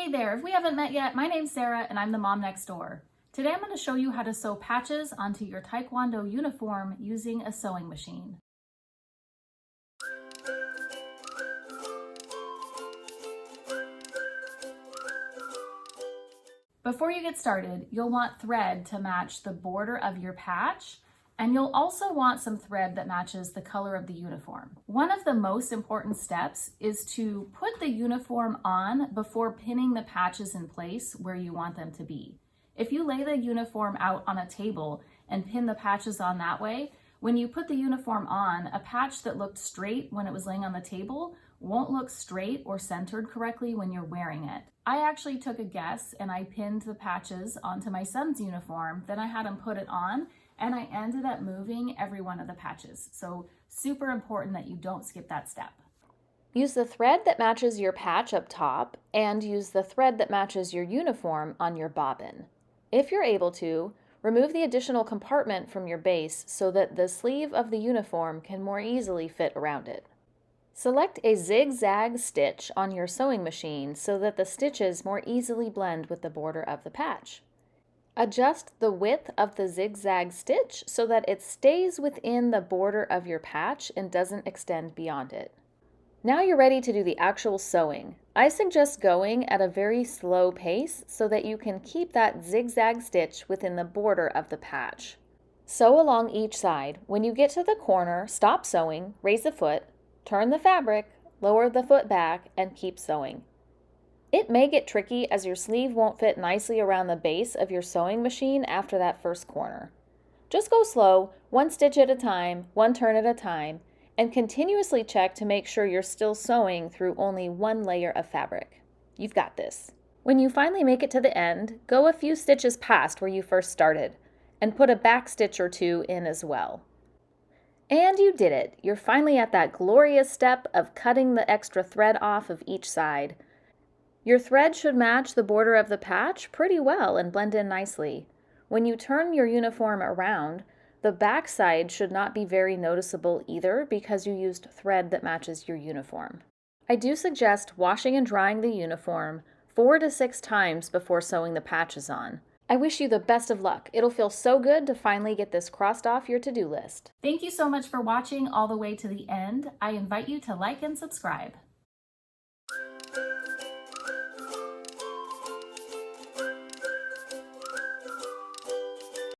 Hey there, if we haven't met yet, my name's Sarah and I'm the mom next door. Today I'm going to show you how to sew patches onto your Taekwondo uniform using a sewing machine. Before you get started, you'll want thread to match the border of your patch, and you'll also want some thread that matches the color of the uniform. One of the most important steps is to put the uniform on before pinning the patches in place where you want them to be. If you lay the uniform out on a table and pin the patches on that way, when you put the uniform on, a patch that looked straight when it was laying on the table won't look straight or centered correctly when you're wearing it. I actually took a guess and I pinned the patches onto my son's uniform, then I had him put it on, and I ended up moving every one of the patches. So super important that you don't skip that step. Use the thread that matches your patch up top and use the thread that matches your uniform on your bobbin. If you're able to, remove the additional compartment from your base so that the sleeve of the uniform can more easily fit around it. Select a zig-zag stitch on your sewing machine so that the stitches more easily blend with the border of the patch. Adjust the width of the zigzag stitch so that it stays within the border of your patch and doesn't extend beyond it. Now you're ready to do the actual sewing. I suggest going at a very slow pace so that you can keep that zigzag stitch within the border of the patch. Sew along each side. When you get to the corner, stop sewing, raise the foot, turn the fabric, lower the foot back, and keep sewing. It may get tricky as your sleeve won't fit nicely around the base of your sewing machine after that first corner. Just go slow, one stitch at a time, one turn at a time, and continuously check to make sure you're still sewing through only one layer of fabric. You've got this. When you finally make it to the end, go a few stitches past where you first started, and put a back stitch or two in as well. And you did it! You're finally at that glorious step of cutting the extra thread off of each side. Your thread should match the border of the patch pretty well and blend in nicely. When you turn your uniform around, the back side should not be very noticeable either because you used thread that matches your uniform. I do suggest washing and drying the uniform 4 to 6 times before sewing the patches on. I wish you the best of luck. It'll feel so good to finally get this crossed off your to-do list. Thank you so much for watching all the way to the end. I invite you to like and subscribe.